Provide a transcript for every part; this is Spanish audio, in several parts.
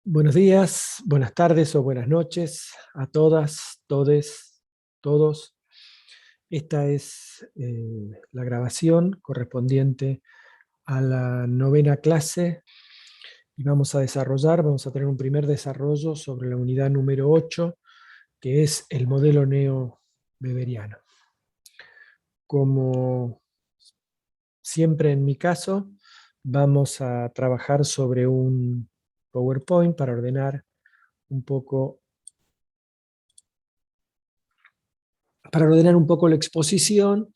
Buenos días, buenas tardes o buenas noches a todas, todes, todos. Esta es la grabación correspondiente a la novena clase y vamos a tener un primer desarrollo sobre la unidad número 8, que es el modelo neo-weberiano. Como siempre en mi caso, vamos a trabajar sobre un PowerPoint para ordenar un poco la exposición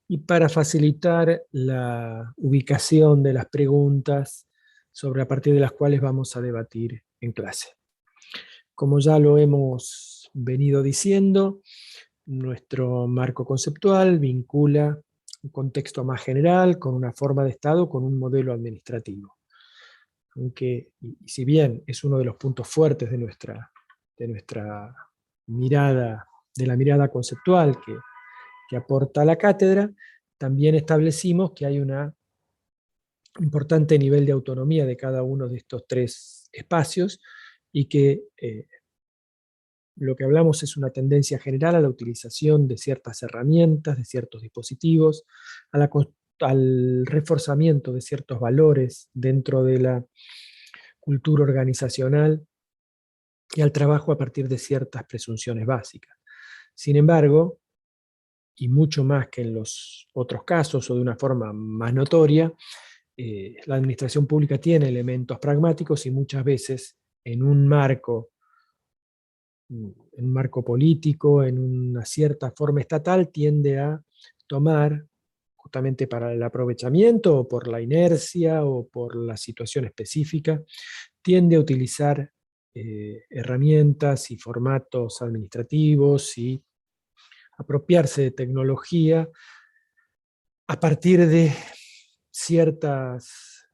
y para facilitar la ubicación de las preguntas sobre a partir de las cuales vamos a debatir en clase. Como ya lo hemos venido diciendo, nuestro marco conceptual vincula un contexto más general con una forma de Estado, con un modelo administrativo. Aunque, y si bien es uno de los puntos fuertes de nuestra mirada, de la mirada conceptual que aporta la cátedra, también establecimos que hay un importante nivel de autonomía de cada uno de estos tres espacios y que lo que hablamos es una tendencia general a la utilización de ciertas herramientas, de ciertos dispositivos, al reforzamiento de ciertos valores dentro de la cultura organizacional y al trabajo a partir de ciertas presunciones básicas. Sin embargo, y mucho más que en los otros casos o de una forma más notoria, la administración pública tiene elementos pragmáticos y muchas veces en un marco político, en una cierta forma estatal, tiende a tomar, justamente para el aprovechamiento o por la inercia o por la situación específica, tiende a utilizar herramientas y formatos administrativos y apropiarse de tecnología a partir de ciertos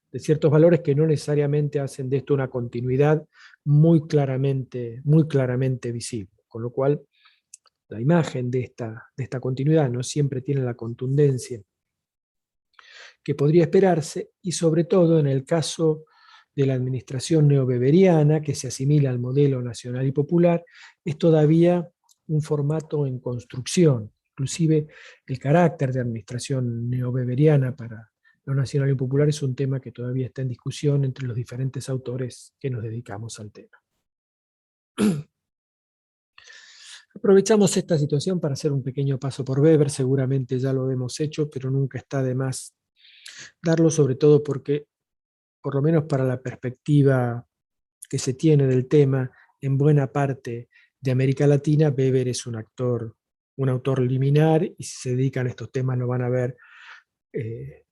valores que no necesariamente hacen de esto una continuidad muy claramente visible. Con lo cual, la imagen de esta continuidad no siempre tiene la contundencia que podría esperarse, y sobre todo en el caso de la administración neoweberiana, que se asimila al modelo nacional y popular, es todavía un formato en construcción. Inclusive el carácter de administración neoweberiana para lo nacional y popular es un tema que todavía está en discusión entre los diferentes autores que nos dedicamos al tema. Aprovechamos esta situación para hacer un pequeño paso por Weber, seguramente ya lo hemos hecho, pero nunca está de más darlo, sobre todo porque, por lo menos para la perspectiva que se tiene del tema, en buena parte de América Latina, Weber es un autor liminar, y si se dedican a estos temas lo van a ver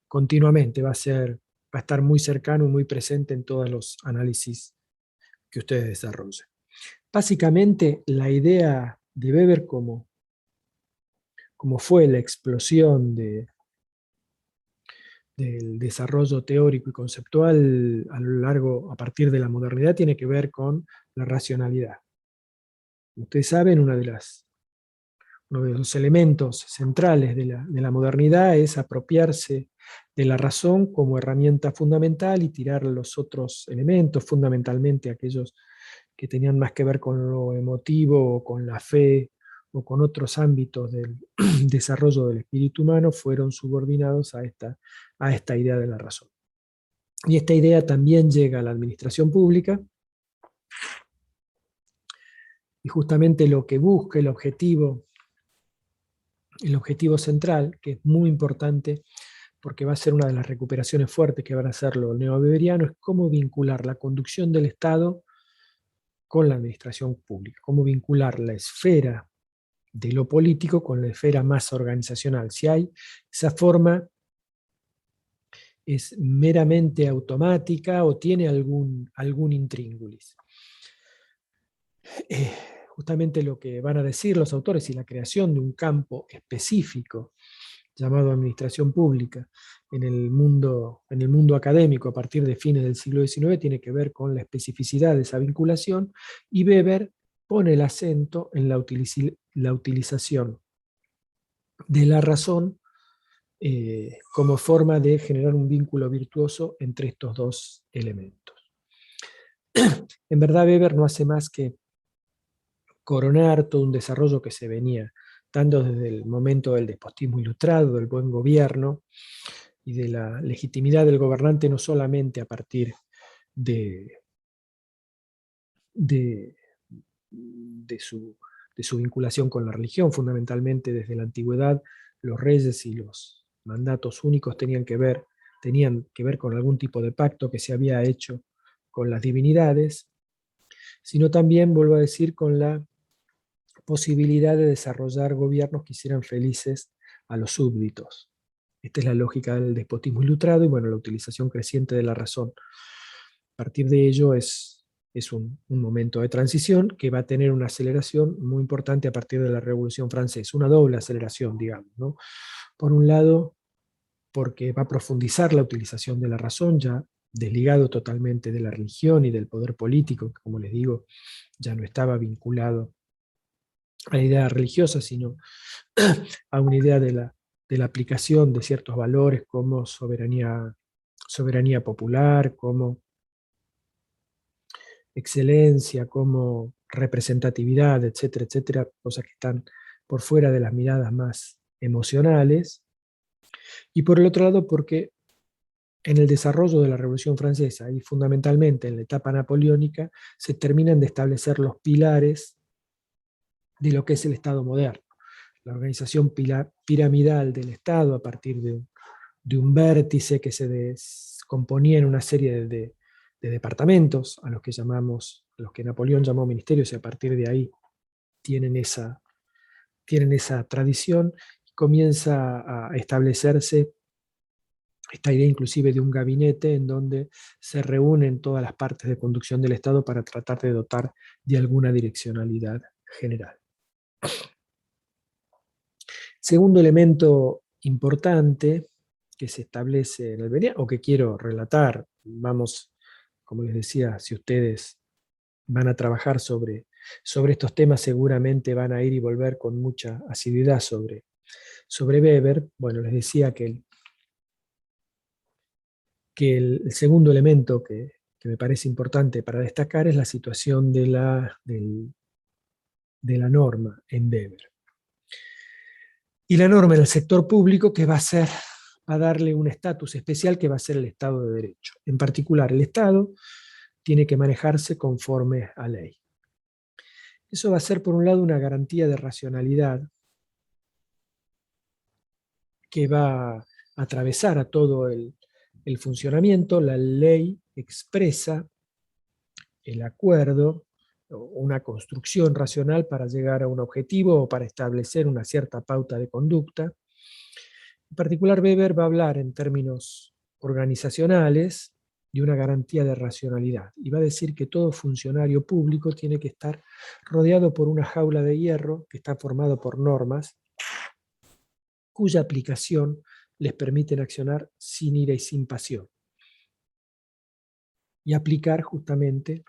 continuamente, va a estar muy cercano, muy presente en todos los análisis que ustedes desarrollen. Básicamente, la idea de Weber, como fue la explosión del desarrollo teórico y conceptual a partir de la modernidad, tiene que ver con la racionalidad. Ustedes saben, uno de los elementos centrales de la modernidad es apropiarse de la razón como herramienta fundamental y tirar los otros elementos, fundamentalmente aquellos que tenían más que ver con lo emotivo o con la fe o con otros ámbitos del desarrollo del espíritu humano, fueron subordinados a esta idea de la razón. Y esta idea también llega a la administración pública, y justamente lo que busca el objetivo central, que es muy importante porque va a ser una de las recuperaciones fuertes que van a hacer lo neoweberiano, es cómo vincular la conducción del Estado con la administración pública, cómo vincular la esfera de lo político con la esfera más organizacional. Si hay esa forma, es meramente automática o tiene algún intríngulis. Justamente lo que van a decir los autores y la creación de un campo específico llamado administración pública en el mundo académico a partir de fines del siglo XIX tiene que ver con la especificidad de esa vinculación, y Weber pone el acento en la utilización de la razón como forma de generar un vínculo virtuoso entre estos dos elementos. En verdad Weber no hace más que coronar todo un desarrollo que se venía dando desde el momento del despotismo ilustrado, del buen gobierno y de la legitimidad del gobernante, no solamente a partir de, de, de su, de su vinculación con la religión. Fundamentalmente desde la antigüedad los reyes y los mandatos únicos tenían que ver con algún tipo de pacto que se había hecho con las divinidades, sino también, vuelvo a decir, con la posibilidad de desarrollar gobiernos que hicieran felices a los súbditos. Esta es la lógica del despotismo ilustrado y bueno, la utilización creciente de la razón. A partir de ello es un momento de transición que va a tener una aceleración muy importante a partir de la Revolución Francesa, una doble aceleración, digamos, ¿no? Por un lado, porque va a profundizar la utilización de la razón, ya desligado totalmente de la religión y del poder político, que como les digo, ya no estaba vinculado a la idea religiosa, sino a una idea de la aplicación de ciertos valores como soberanía popular, como excelencia, como representatividad, etcétera, etcétera, cosas que están por fuera de las miradas más emocionales. Y por el otro lado, porque en el desarrollo de la Revolución Francesa y fundamentalmente en la etapa napoleónica, se terminan de establecer los pilares de lo que es el Estado moderno. La organización piramidal del Estado a partir de un vértice que se descomponía en una serie de departamentos, a los que Napoleón llamó ministerios, y a partir de ahí tienen esa tradición, y comienza a establecerse esta idea inclusive de un gabinete en donde se reúnen todas las partes de conducción del Estado para tratar de dotar de alguna direccionalidad general. Segundo elemento importante que se establece en Albania, o que quiero relatar, vamos, como les decía, si ustedes van a trabajar sobre estos temas, seguramente van a ir y volver con mucha asiduidad sobre Weber. Bueno, les decía que el segundo elemento que me parece importante para destacar es la situación de la norma en Weber. Y la norma en el sector público que va a darle un estatus especial que va a ser el Estado de Derecho. En particular, el Estado tiene que manejarse conforme a ley. Eso va a ser, por un lado, una garantía de racionalidad que va a atravesar a todo el funcionamiento. La ley expresa el acuerdo, una construcción racional para llegar a un objetivo o para establecer una cierta pauta de conducta. En particular, Weber va a hablar en términos organizacionales de una garantía de racionalidad y va a decir que todo funcionario público tiene que estar rodeado por una jaula de hierro que está formado por normas cuya aplicación les permiten accionar sin ira y sin pasión y aplicar justamente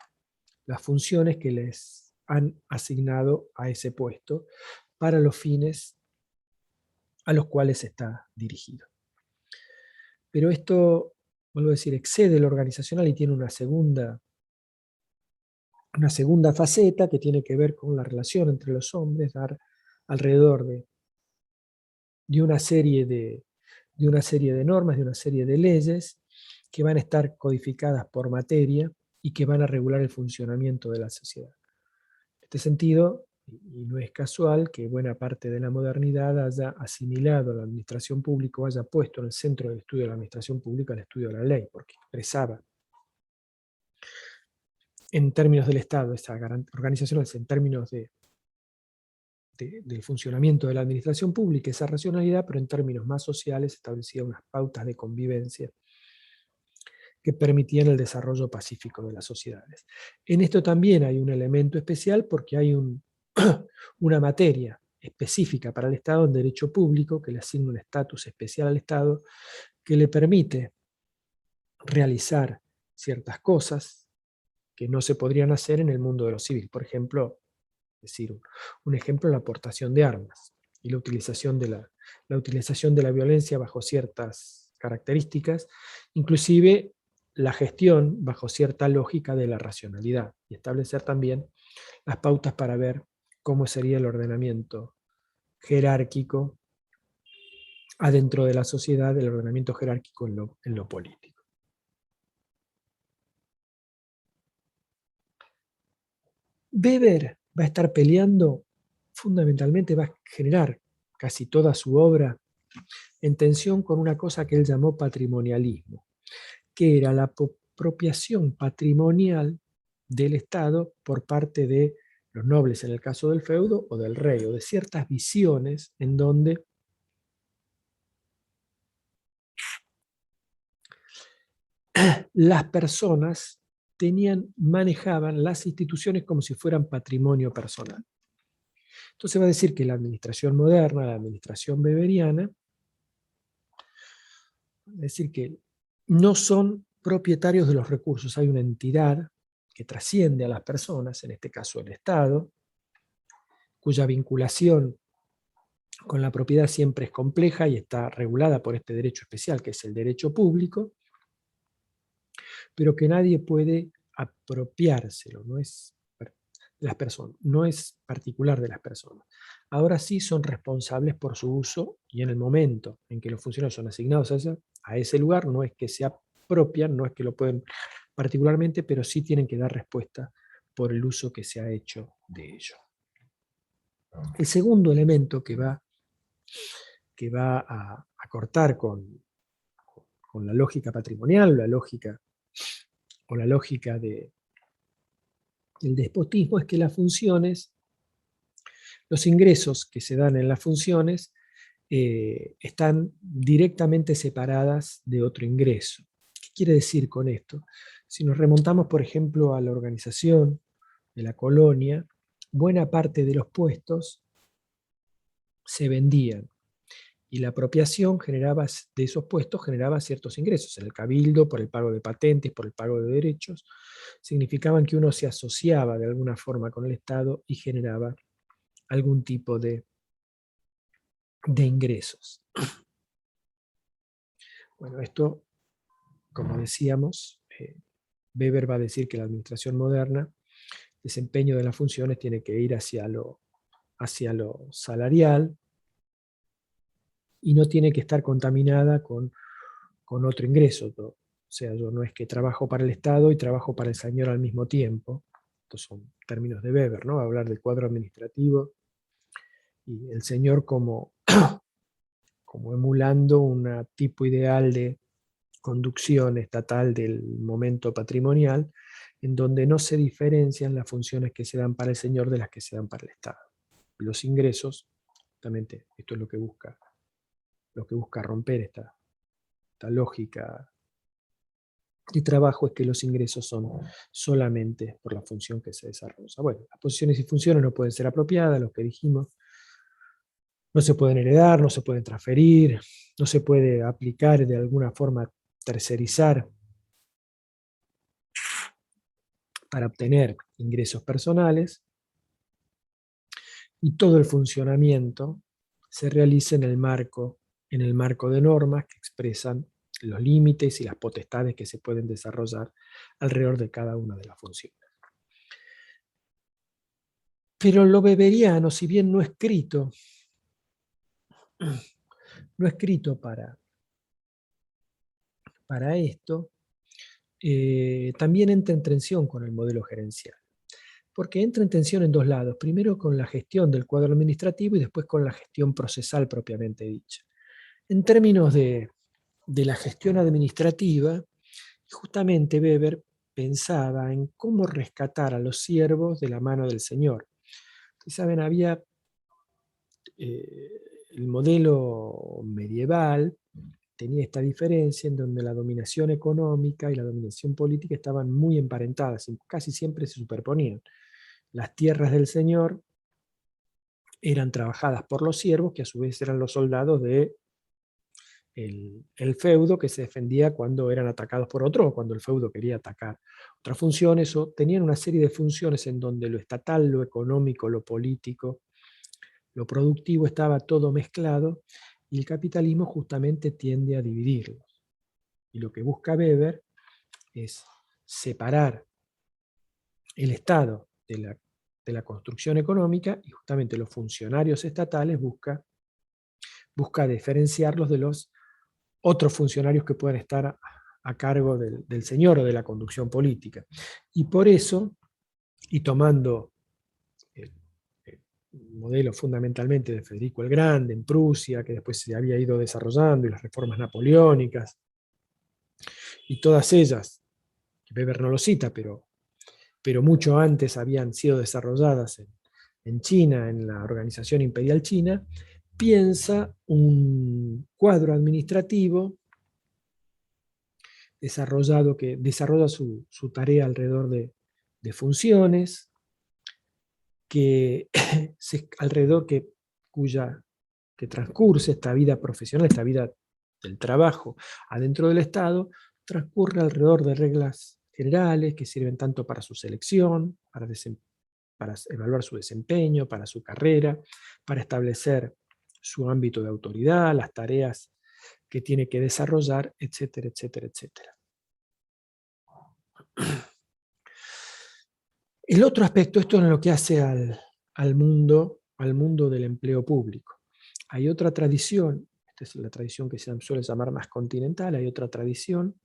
las funciones que les han asignado a ese puesto para los fines a los cuales está dirigido. Pero esto, vuelvo a decir, excede lo organizacional y tiene una segunda faceta que tiene que ver con la relación entre los hombres, dar alrededor de una serie de normas, de una serie de leyes que van a estar codificadas por materia y que van a regular el funcionamiento de la sociedad. En este sentido, y no es casual que buena parte de la modernidad haya asimilado a la administración pública o haya puesto en el centro del estudio de la administración pública el estudio de la ley, porque expresaba en términos del Estado, esa organización, en términos del funcionamiento de la administración pública, esa racionalidad, pero en términos más sociales establecía unas pautas de convivencia que permitían el desarrollo pacífico de las sociedades. En esto también hay un elemento especial porque hay una materia específica para el Estado en derecho público que le asigna un estatus especial al Estado que le permite realizar ciertas cosas que no se podrían hacer en el mundo de lo civil. Por ejemplo, decir un ejemplo, la aportación de armas y la utilización de la violencia bajo ciertas características, inclusive la gestión bajo cierta lógica de la racionalidad y establecer también las pautas para ver cómo sería el ordenamiento jerárquico adentro de la sociedad, el ordenamiento jerárquico en lo político. Weber va a estar peleando, fundamentalmente va a generar casi toda su obra en tensión con una cosa que él llamó patrimonialismo, que era la apropiación patrimonial del Estado por parte de los nobles en el caso del feudo o del rey, o de ciertas visiones en donde las personas manejaban las instituciones como si fueran patrimonio personal. Entonces va a decir que la administración moderna, la administración weberiana, va a decir que no son propietarios de los recursos, hay una entidad que trasciende a las personas, en este caso el Estado, cuya vinculación con la propiedad siempre es compleja y está regulada por este derecho especial, que es el derecho público, pero que nadie puede apropiárselo, no es las personas, no es particular de las personas. Ahora sí son responsables por su uso y en el momento en que los funcionarios son asignados a ese lugar, no es que se apropian, no es que lo pueden particularmente, pero sí tienen que dar respuesta por el uso que se ha hecho de ello. El segundo elemento que va a cortar con la lógica patrimonial, la lógica del despotismo, es que las funciones, los ingresos que se dan en las funciones, están directamente separadas de otro ingreso. ¿Qué quiere decir con esto? Si nos remontamos, por ejemplo, a la organización de la colonia, buena parte de los puestos se vendían y la apropiación de esos puestos generaba ciertos ingresos. En el cabildo, por el pago de patentes, por el pago de derechos, significaban que uno se asociaba de alguna forma con el Estado y generaba algún tipo de ingresos. Bueno, esto, como decíamos, Weber va a decir que la administración moderna, el desempeño de las funciones tiene que ir hacia lo salarial y no tiene que estar contaminada con otro ingreso. O sea, yo no es que trabajo para el Estado y trabajo para el señor al mismo tiempo. Estos son términos de Weber, ¿no? Hablar del cuadro administrativo y el señor como emulando un tipo ideal de conducción estatal del momento patrimonial, en donde no se diferencian las funciones que se dan para el señor de las que se dan para el Estado. Los ingresos, justamente, esto es lo que busca romper esta lógica de trabajo, es que los ingresos son solamente por la función que se desarrolla. Bueno, las posiciones y funciones no pueden ser apropiadas, lo que dijimos, no se pueden heredar, no se pueden transferir, no se puede aplicar de alguna forma, tercerizar para obtener ingresos personales, y todo el funcionamiento se realiza en el marco de normas que expresan los límites y las potestades que se pueden desarrollar alrededor de cada una de las funciones. Pero lo weberiano, si bien no escrito para esto, también entra en tensión con el modelo gerencial. Porque entra en tensión en dos lados. Primero con la gestión del cuadro administrativo y después con la gestión procesal propiamente dicha. En términos de la gestión administrativa, justamente Weber pensaba en cómo rescatar a los siervos de la mano del señor. Ustedes saben, había el modelo medieval, tenía esta diferencia en donde la dominación económica y la dominación política estaban muy emparentadas y casi siempre se superponían. Las tierras del señor eran trabajadas por los siervos, que a su vez eran los soldados de el feudo, que se defendía cuando eran atacados por otro o cuando el feudo quería atacar otras funciones, o tenían una serie de funciones en donde lo estatal, lo económico, lo político, lo productivo estaba todo mezclado, y el capitalismo justamente tiende a dividirlos. Y lo que busca Weber es separar el Estado de la construcción económica, y justamente los funcionarios estatales busca diferenciarlos de los otros funcionarios que pueden estar a cargo del señor o de la conducción política. Y por eso, y tomando el modelo fundamentalmente de Federico el Grande en Prusia, que después se había ido desarrollando, y las reformas napoleónicas, y todas ellas, que Weber no lo cita, pero mucho antes habían sido desarrolladas en China, en la Organización Imperial China, piensa un cuadro administrativo desarrollado que desarrolla su tarea alrededor de funciones, que alrededor que transcurre esta vida profesional, esta vida del trabajo adentro del Estado, transcurre alrededor de reglas generales que sirven tanto para su selección, para evaluar su desempeño, para su carrera, para establecer su ámbito de autoridad, las tareas que tiene que desarrollar, etcétera, etcétera, etcétera. El otro aspecto, esto es lo que hace al mundo del empleo público. Hay otra tradición, esta es la tradición que se suele llamar más continental, hay otra tradición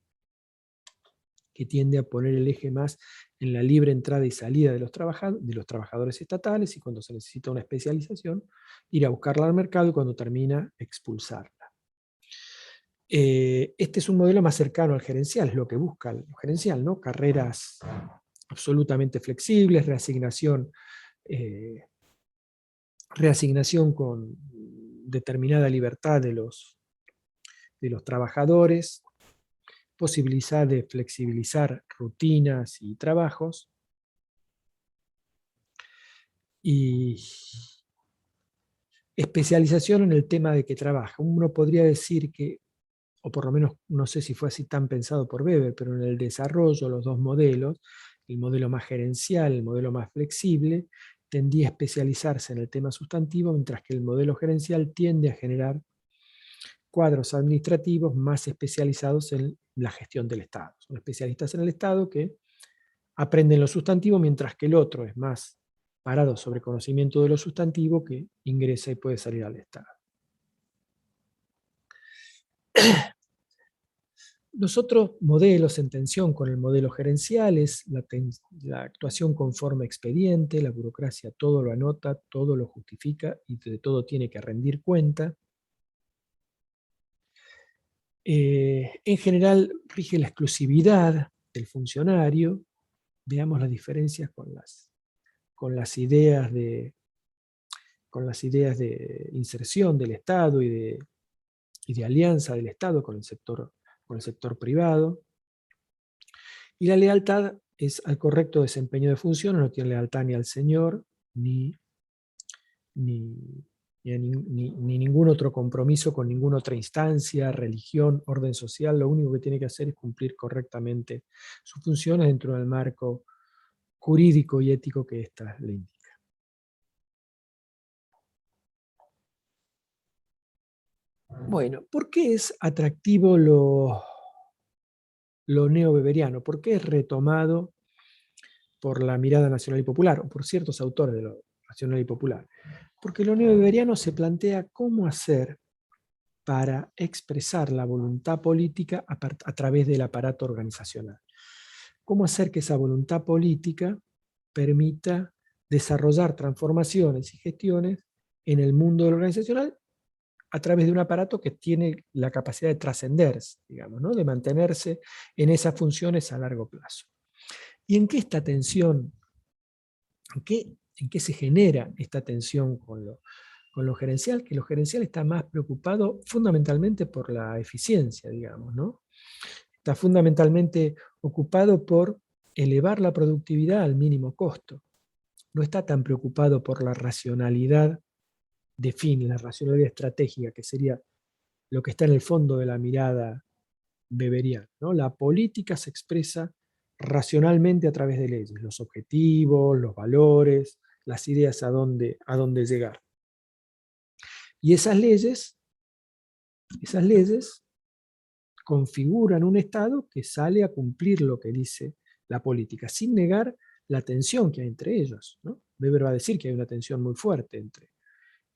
que tiende a poner el eje más en la libre entrada y salida de los trabajadores estatales, y cuando se necesita una especialización, ir a buscarla al mercado, y cuando termina, expulsarla. Este es un modelo más cercano al gerencial, es lo que busca el gerencial, ¿no? Carreras absolutamente flexibles, reasignación con determinada libertad de los trabajadores, posibilidad de flexibilizar rutinas y trabajos, y especialización en el tema de que trabaja. Uno podría decir que, o por lo menos no sé si fue así tan pensado por Weber, pero en el desarrollo, los dos modelos, el modelo más gerencial, el modelo más flexible, tendía a especializarse en el tema sustantivo, mientras que el modelo gerencial tiende a generar cuadros administrativos más especializados en la gestión del Estado. Son especialistas en el Estado que aprenden lo sustantivo, mientras que el otro es más parado sobre conocimiento de lo sustantivo, que ingresa y puede salir al Estado. Los otros modelos en tensión con el modelo gerencial es la actuación conforme expediente, la burocracia todo lo anota, todo lo justifica y de todo tiene que rendir cuenta. En general rige la exclusividad del funcionario. Veamos las diferencias con las ideas de inserción del Estado y de alianza del Estado con el sector privado. Y la lealtad es al correcto desempeño de funciones, no tiene lealtad ni al señor, ni ningún otro compromiso con ninguna otra instancia, religión, orden social. Lo único que tiene que hacer es cumplir correctamente sus funciones dentro del marco jurídico y ético que ésta le indica. Bueno, ¿por qué es atractivo lo neo-weberiano? ¿Por qué es retomado por la mirada nacional y popular, o por ciertos autores de lo nacional y popular? Porque lo neo-weberiano se plantea cómo hacer para expresar la voluntad política a través del aparato organizacional. Cómo hacer que esa voluntad política permita desarrollar transformaciones y gestiones en el mundo organizacional a través de un aparato que tiene la capacidad de trascenderse, digamos, ¿no? De mantenerse en esas funciones a largo plazo. ¿Y en qué esta tensión, en qué se genera esta tensión con lo gerencial? Que lo gerencial está más preocupado fundamentalmente por la eficiencia, digamos, ¿no? Está fundamentalmente ocupado por elevar la productividad al mínimo costo. No está tan preocupado por la racionalidad de fin, la racionalidad estratégica, que sería lo que está en el fondo de la mirada weberiana, ¿no? La política se expresa racionalmente a través de leyes, los objetivos, los valores, las ideas a dónde llegar. Y esas leyes configuran un Estado que sale a cumplir lo que dice la política, sin negar la tensión que hay entre ellos, ¿no? Weber va a decir que hay una tensión muy fuerte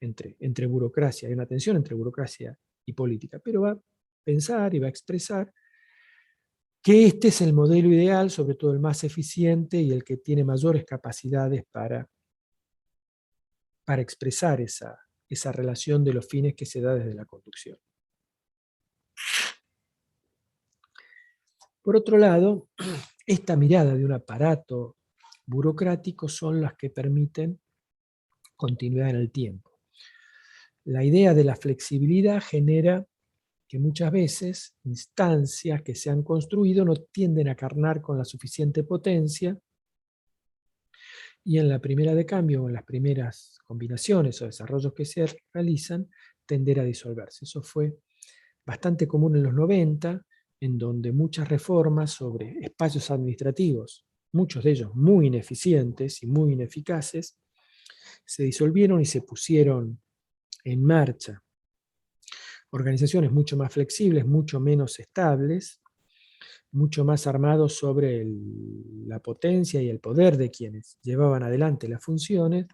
entre burocracia, hay una tensión entre burocracia y política, pero va a pensar y va a expresar que este es el modelo ideal, sobre todo el más eficiente y el que tiene mayores capacidades para expresar esa relación de los fines que se da desde la conducción. Por otro lado, esta mirada de un aparato burocrático son las que permiten continuidad en el tiempo. La idea de la flexibilidad genera que muchas veces instancias que se han construido no tienden a carnar con la suficiente potencia y en la primera de cambio o en las primeras combinaciones o desarrollos que se realizan tender a disolverse. Eso fue bastante común en los 90, en donde muchas reformas sobre espacios administrativos, muchos de ellos muy ineficientes y muy ineficaces, se disolvieron y se pusieron en marcha organizaciones mucho más flexibles, mucho menos estables, mucho más armados sobre la potencia y el poder de quienes llevaban adelante las funciones,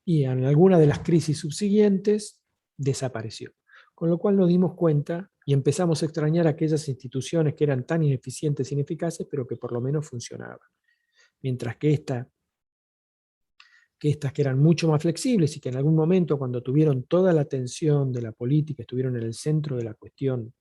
y en alguna de las crisis subsiguientes desapareció. Con lo cual nos dimos cuenta y empezamos a extrañar aquellas instituciones que eran tan ineficientes e ineficaces, pero que por lo menos funcionaban. Mientras que estas que eran mucho más flexibles y que en algún momento, cuando tuvieron toda la atención de la política, estuvieron en el centro de la cuestión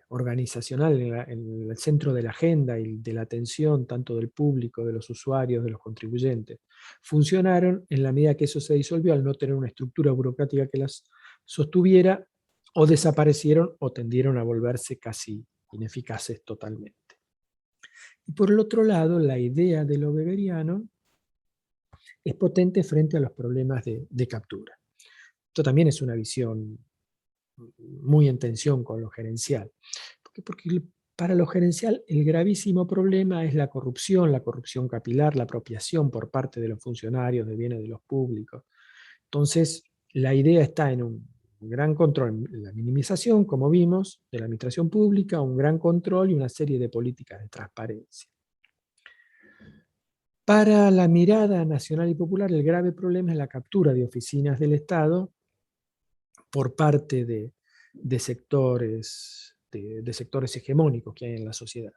organizacional, en el centro de la agenda y de la atención tanto del público, de los usuarios, de los contribuyentes, funcionaron en la medida que eso se disolvió al no tener una estructura burocrática que las sostuviera, o desaparecieron o tendieron a volverse casi ineficaces totalmente. Y por el otro lado, la idea de lo weberiano es potente frente a los problemas de captura. Esto también es una visión muy en tensión con lo gerencial. Porque para lo gerencial el gravísimo problema es la corrupción capilar, la apropiación por parte de los funcionarios de bienes de los públicos. Entonces, la idea está en un gran control, la minimización, como vimos, de la administración pública, un gran control y una serie de políticas de transparencia. Para la mirada nacional y popular, el grave problema es la captura de oficinas del Estado por parte de sectores hegemónicos que hay en la sociedad.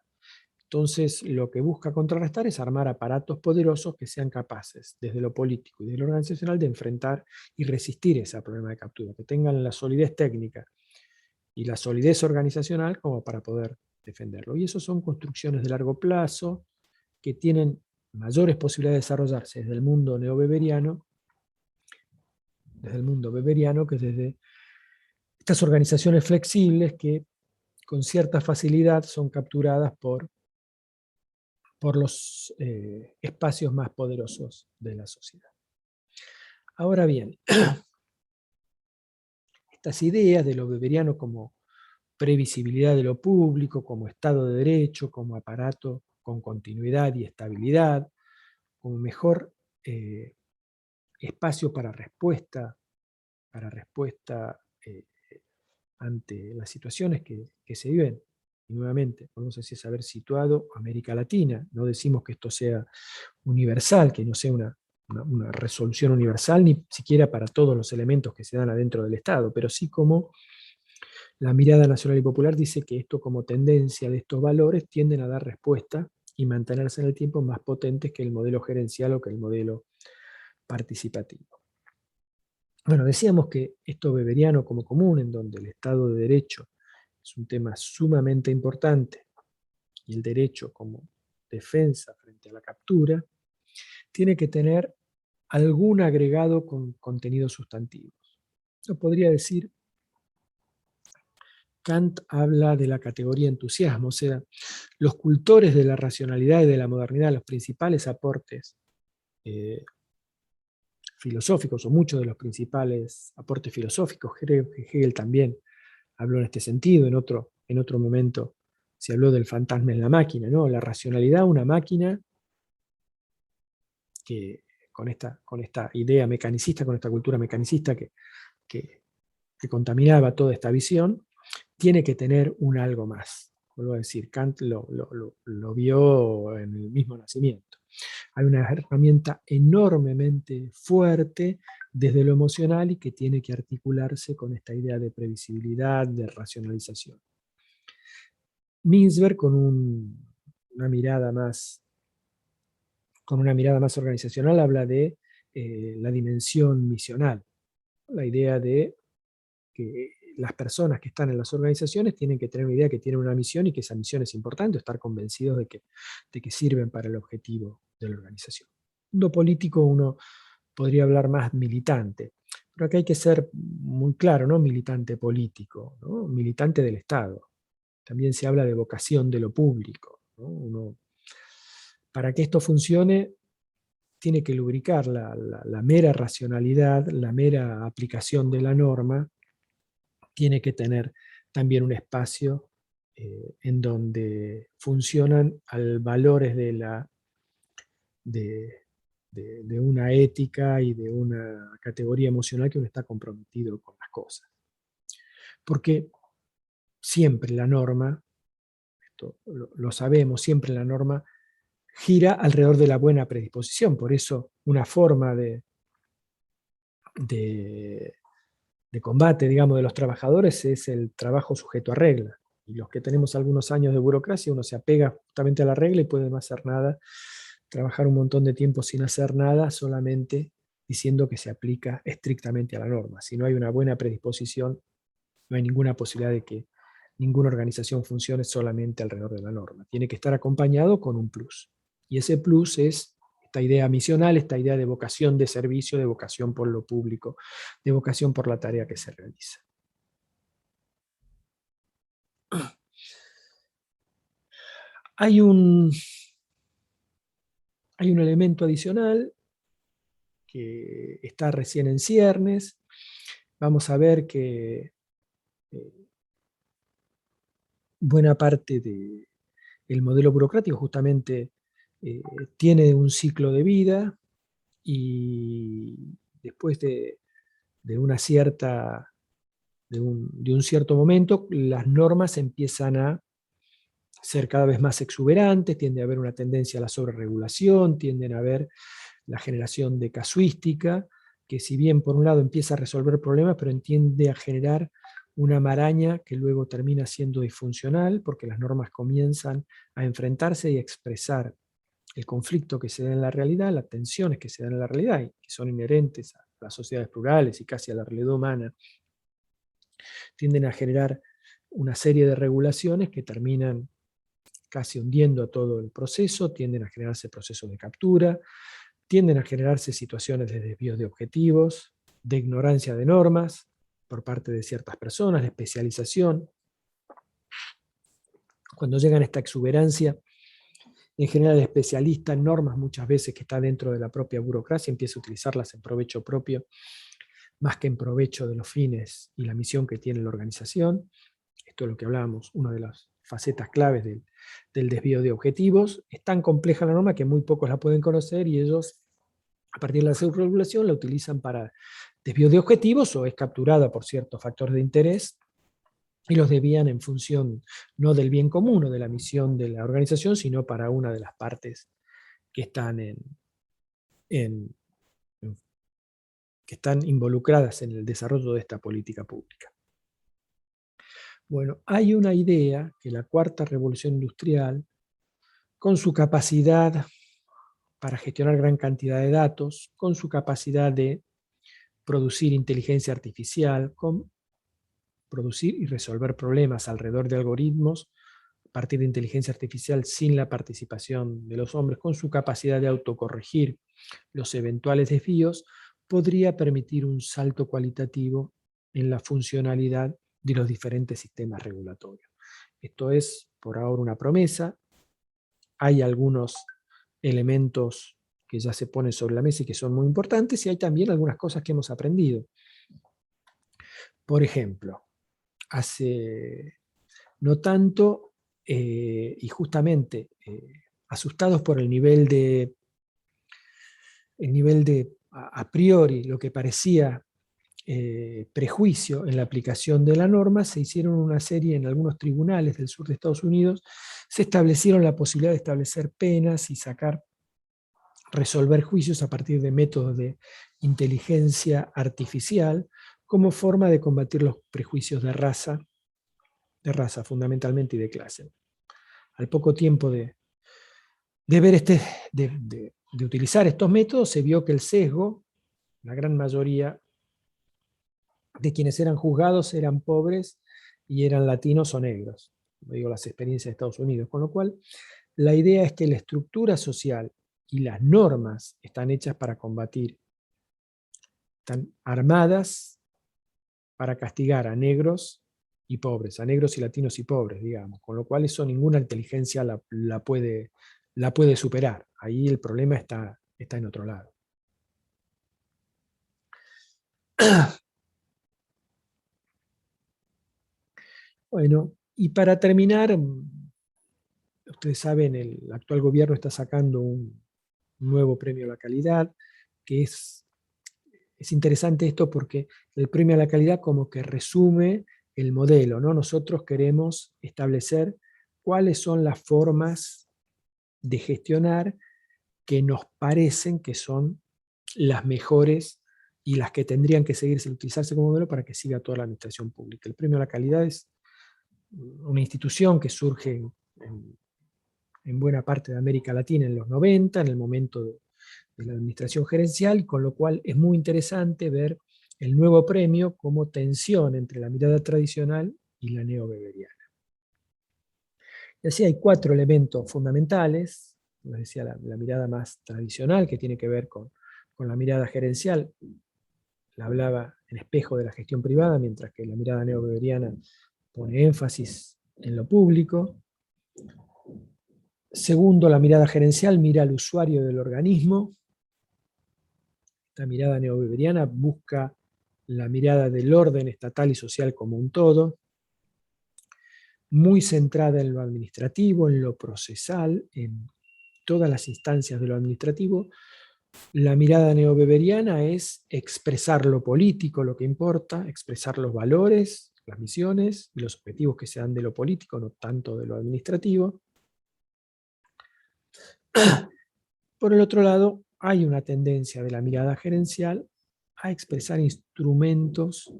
Entonces, lo que busca contrarrestar es armar aparatos poderosos que sean capaces, desde lo político y desde lo organizacional, de enfrentar y resistir ese problema de captura, que tengan la solidez técnica y la solidez organizacional como para poder defenderlo. Y eso son construcciones de largo plazo que tienen mayores posibilidades de desarrollarse desde el mundo neobeberiano, que desde estas organizaciones flexibles que con cierta facilidad son capturadas por los espacios más poderosos de la sociedad. Ahora bien, estas ideas de lo weberiano como previsibilidad de lo público, como Estado de Derecho, como aparato con continuidad y estabilidad, como mejor espacio para respuesta ante las situaciones que se viven. Y nuevamente, podemos así haber situado América Latina. No decimos que esto sea universal, que no sea una resolución universal, ni siquiera para todos los elementos que se dan adentro del Estado, pero sí como la mirada nacional y popular dice que esto, como tendencia de estos valores, tienden a dar respuesta y mantenerse en el tiempo más potentes que el modelo gerencial o que el modelo participativo. Bueno, decíamos que esto weberiano como común, en donde el Estado de Derecho es un tema sumamente importante y el derecho como defensa frente a la captura, tiene que tener algún agregado con contenidos sustantivos. Yo podría decir, Kant habla de la categoría entusiasmo, o sea, los cultores de la racionalidad y de la modernidad, los principales aportes filosóficos, o muchos de los principales aportes filosóficos, creo que Hegel también habló en este sentido, en otro momento se habló del fantasma en la máquina, ¿no? La racionalidad, una máquina que con esta idea mecanicista, con esta cultura mecanicista que contaminaba toda esta visión, tiene que tener un algo más. Vuelvo a decir, Kant lo vio en el mismo nacimiento. Hay una herramienta enormemente fuerte desde lo emocional y que tiene que articularse con esta idea de previsibilidad, de racionalización. Mintzberg, una mirada más organizacional, habla de la dimensión misional, la idea de que las personas que están en las organizaciones tienen que tener una idea que tienen una misión y que esa misión es importante, estar convencidos de que sirven para el objetivo de la organización. En mundo político uno podría hablar más militante, pero acá hay que ser muy claro, no militante político, ¿no? Militante del Estado. También se habla de vocación de lo público, ¿no? Para que esto funcione, tiene que lubricar la mera racionalidad, la mera aplicación de la norma, tiene que tener también un espacio en donde funcionan valores de una ética y de una categoría emocional que uno está comprometido con las cosas. Porque siempre la norma, esto lo sabemos, siempre la norma gira alrededor de la buena predisposición. Por eso una forma de combate, digamos, de los trabajadores es el trabajo sujeto a regla. Y los que tenemos algunos años de burocracia, uno se apega justamente a la regla y puede no hacer nada, trabajar un montón de tiempo sin hacer nada, solamente diciendo que se aplica estrictamente a la norma. Si no hay una buena predisposición, no hay ninguna posibilidad de que ninguna organización funcione solamente alrededor de la norma. Tiene que estar acompañado con un plus. Y ese plus es esta idea misional, esta idea de vocación de servicio, de vocación por lo público, de vocación por la tarea que se realiza. Hay un elemento adicional que está recién en ciernes. Vamos a ver que buena parte del modelo burocrático justamente tiene un ciclo de vida y después de un cierto momento, las normas empiezan a ser cada vez más exuberantes, tiende a haber una tendencia a la sobreregulación, tienden a haber la generación de casuística, que si bien por un lado empieza a resolver problemas, pero tiende a generar una maraña que luego termina siendo disfuncional, porque las normas comienzan a enfrentarse y a expresar el conflicto que se da en la realidad, las tensiones que se dan en la realidad, y que son inherentes a las sociedades plurales y casi a la realidad humana, tienden a generar una serie de regulaciones que terminan casi hundiendo a todo el proceso, tienden a generarse procesos de captura, tienden a generarse situaciones de desvíos de objetivos, de ignorancia de normas por parte de ciertas personas, de especialización. Cuando llegan a esta exuberancia, en general el especialista en normas, muchas veces que está dentro de la propia burocracia, empieza a utilizarlas en provecho propio, más que en provecho de los fines y la misión que tiene la organización. Esto es lo que hablábamos, una de las facetas claves del desvío de objetivos. Es tan compleja la norma que muy pocos la pueden conocer y ellos, a partir de la subregulación, la utilizan para desvío de objetivos o es capturada por ciertos factores de interés y los desvían en función no del bien común o de la misión de la organización, sino para una de las partes que están que están involucradas en el desarrollo de esta política pública. Bueno, hay una idea que la cuarta revolución industrial, con su capacidad para gestionar gran cantidad de datos, con su capacidad de producir inteligencia artificial, con producir y resolver problemas alrededor de algoritmos a partir de inteligencia artificial sin la participación de los hombres, con su capacidad de autocorregir los eventuales desvíos, podría permitir un salto cualitativo en la funcionalidad de los diferentes sistemas regulatorios. Esto es por ahora una promesa. Hay algunos elementos que ya se ponen sobre la mesa y que son muy importantes, y hay también algunas cosas que hemos aprendido. Por ejemplo, hace no tanto, y justamente asustados por el nivel de a priori, lo que parecía prejuicio en la aplicación de la norma, se hicieron una serie en algunos tribunales del sur de Estados Unidos, se establecieron la posibilidad de establecer penas y resolver juicios a partir de métodos de inteligencia artificial como forma de combatir los prejuicios de raza fundamentalmente y de clase. Al poco tiempo de ver de utilizar estos métodos, se vio que el sesgo, la gran mayoría de quienes eran juzgados eran pobres y eran latinos o negros, como digo, las experiencias de Estados Unidos, con lo cual la idea es que la estructura social y las normas están hechas para combatir, están armadas para castigar a negros y pobres, a negros y latinos y pobres, digamos, con lo cual eso ninguna inteligencia la puede superar. Ahí el problema está en otro lado. Bueno, y para terminar, ustedes saben, el actual gobierno está sacando un nuevo premio a la calidad, que es interesante esto porque el premio a la calidad como que resume el modelo, ¿no? Nosotros queremos establecer cuáles son las formas de gestionar que nos parecen que son las mejores y las que tendrían que seguirse utilizarse como modelo para que siga toda la administración pública. El premio a la calidad es una institución que surge en buena parte de América Latina en los 90, en el momento de la administración gerencial, con lo cual es muy interesante ver el nuevo premio como tensión entre la mirada tradicional y la neoweberiana. Y así hay 4 elementos fundamentales, como les decía, la mirada más tradicional, que tiene que ver con la mirada gerencial, la hablaba en espejo de la gestión privada, mientras que la mirada neoweberiana pone énfasis en lo público. Segundo, la mirada gerencial mira al usuario del organismo. La mirada neoweberiana busca la mirada del orden estatal y social como un todo, muy centrada en lo administrativo, en lo procesal, en todas las instancias de lo administrativo. La mirada neoweberiana es expresar lo político, lo que importa, expresar los valores, las misiones y los objetivos que se dan de lo político, no tanto de lo administrativo. Por el otro lado, hay una tendencia de la mirada gerencial a expresar instrumentos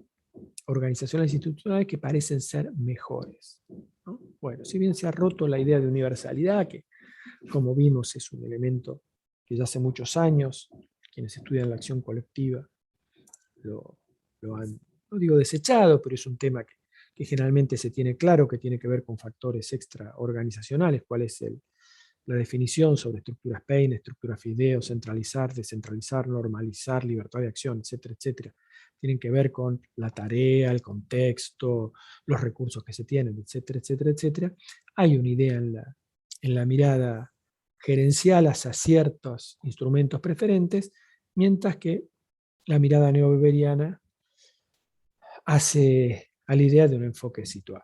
organizacionales e institucionales que parecen ser mejores, ¿no? Bueno, si bien se ha roto la idea de universalidad, que como vimos es un elemento que ya hace muchos años, quienes estudian la acción colectiva lo han, no digo desechado, pero es un tema que generalmente se tiene claro, que tiene que ver con factores extraorganizacionales, cuál es la definición sobre estructuras Paine, estructuras Fideo, centralizar, descentralizar, normalizar, libertad de acción, etcétera, etcétera. Tienen que ver con la tarea, el contexto, los recursos que se tienen, etcétera, etcétera, etcétera. Hay una idea en la mirada gerencial hacia ciertos instrumentos preferentes, mientras que la mirada neoweberiana hace a la idea de un enfoque situado.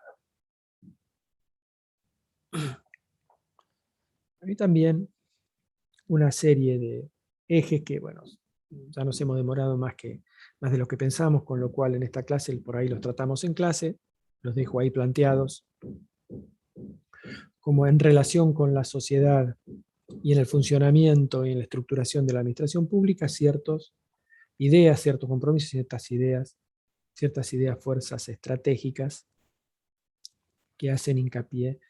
Hay también una serie de ejes que, bueno, ya nos hemos demorado más de lo que pensamos, con lo cual en esta clase por ahí los tratamos en clase, los dejo ahí planteados, como en relación con la sociedad y en el funcionamiento y en la estructuración de la administración pública, ciertas ideas, ciertos compromisos, ciertas ideas, fuerzas estratégicas que hacen hincapié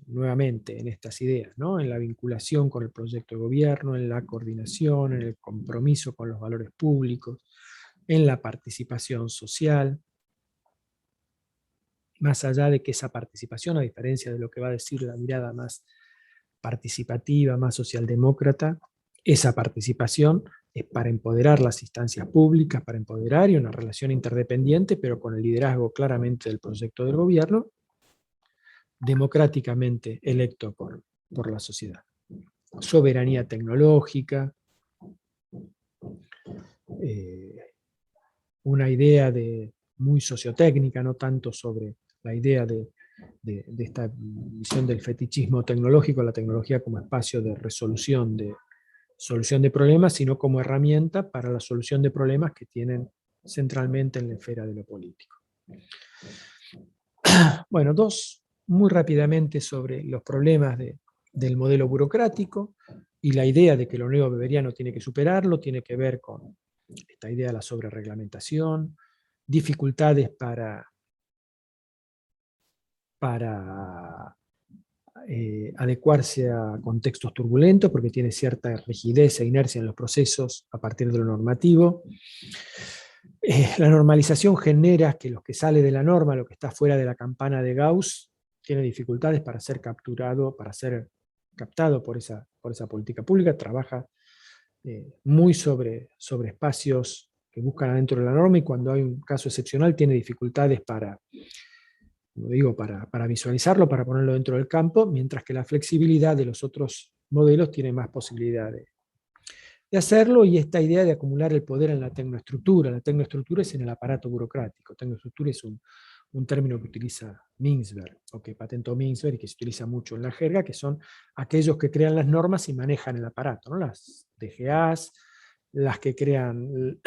nuevamente en estas ideas, ¿no? En la vinculación con el proyecto de gobierno, en la coordinación, en el compromiso con los valores públicos, en la participación social, más allá de que esa participación, a diferencia de lo que va a decir la mirada más participativa, más socialdemócrata, esa participación es para empoderar las instancias públicas, para empoderar y una relación interdependiente, pero con el liderazgo claramente del proyecto del gobierno, democráticamente electo por la sociedad. Soberanía tecnológica, una idea muy sociotécnica, no tanto sobre la idea de esta visión del fetichismo tecnológico, la tecnología como espacio de solución de problemas, sino como herramienta para la solución de problemas que tienen centralmente en la esfera de lo político. Bueno, muy rápidamente sobre los problemas del modelo burocrático y la idea de que lo neobeberiano tiene que superarlo, tiene que ver con esta idea de la sobrereglamentación, dificultades para adecuarse a contextos turbulentos, porque tiene cierta rigidez e inercia en los procesos a partir de lo normativo. La normalización genera que lo que sale de la norma, lo que está fuera de la campana de Gauss, tiene dificultades para ser capturado, para ser captado por esa política pública, trabaja muy sobre espacios que buscan adentro de la norma, y cuando hay un caso excepcional tiene dificultades para, como digo, para visualizarlo, para ponerlo dentro del campo, mientras que la flexibilidad de los otros modelos tiene más posibilidades de hacerlo, y esta idea de acumular el poder en la tecnoestructura. La tecnoestructura es en el aparato burocrático. Tecnoestructura es un término que utiliza Mintzberg, o que patentó Mintzberg y que se utiliza mucho en la jerga, que son aquellos que crean las normas y manejan el aparato, ¿no? Las DGAs, las que crean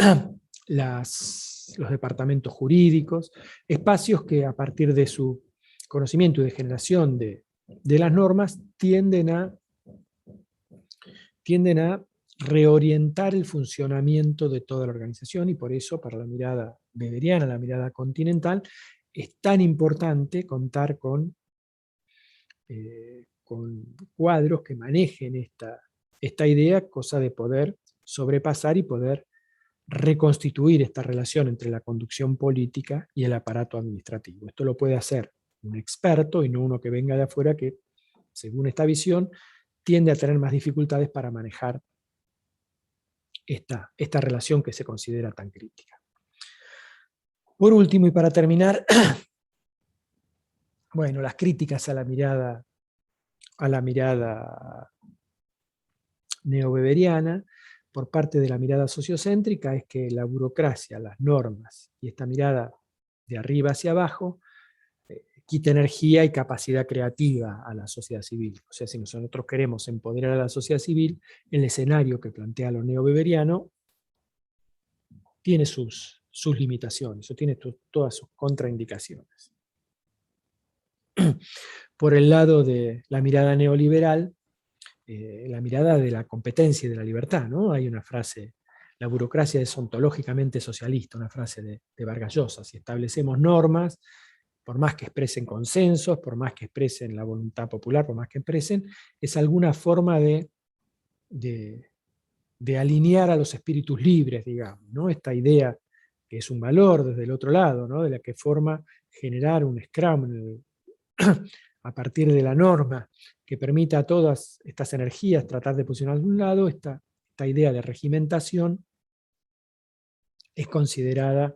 los departamentos jurídicos, espacios que a partir de su conocimiento y de generación de las normas tienden a reorientar el funcionamiento de toda la organización, y por eso para la mirada weberiana, la mirada continental, es tan importante contar con cuadros que manejen esta idea, cosa de poder sobrepasar y poder reconstituir esta relación entre la conducción política y el aparato administrativo. Esto lo puede hacer un experto y no uno que venga de afuera, que, según esta visión, tiende a tener más dificultades para manejar esta relación que se considera tan crítica. Por último, y para terminar, bueno, las críticas a la mirada neoweberiana por parte de la mirada sociocéntrica es que la burocracia, las normas y esta mirada de arriba hacia abajo quita energía y capacidad creativa a la sociedad civil. O sea, si nosotros queremos empoderar a la sociedad civil, el escenario que plantea lo neoweberiano tiene sus limitaciones, o tiene todas sus contraindicaciones. Por el lado de la mirada neoliberal, la mirada de la competencia y de la libertad, ¿no? Hay una frase: la burocracia es ontológicamente socialista, una frase de Vargas Llosa. Si establecemos normas, por más que expresen consensos, por más que expresen la voluntad popular, por más que expresen, es alguna forma de alinear a los espíritus libres, digamos, ¿no? Esta idea que es un valor desde el otro lado, ¿no? De la que forma generar un scrum a partir de la norma que permita a todas estas energías tratar de posicionar de un lado. Esta idea de regimentación es considerada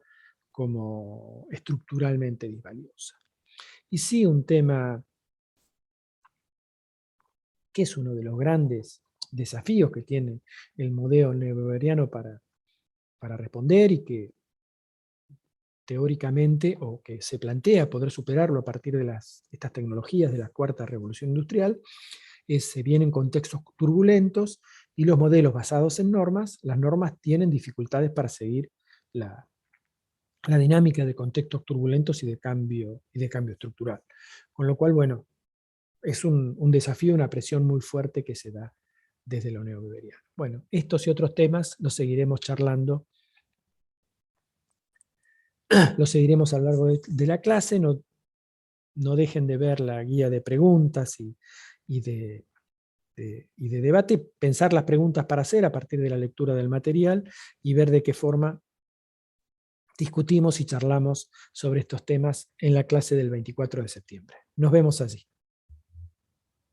como estructuralmente disvaliosa. Y sí, un tema que es uno de los grandes desafíos que tiene el modelo neoweberiano para responder, y que teóricamente, o que se plantea poder superarlo a partir de estas tecnologías de la cuarta revolución industrial, se vienen contextos turbulentos, y los modelos basados en normas, las normas tienen dificultades para seguir la dinámica de contextos turbulentos y de cambio estructural. Con lo cual, bueno, es un desafío, una presión muy fuerte que se da desde lo neoweberiano. Bueno, estos y otros temas los seguiremos charlando, los seguiremos a lo largo de la clase. No dejen de ver la guía de preguntas y de debate, pensar las preguntas para hacer a partir de la lectura del material, y ver de qué forma discutimos y charlamos sobre estos temas en la clase del 24 de septiembre. Nos vemos allí.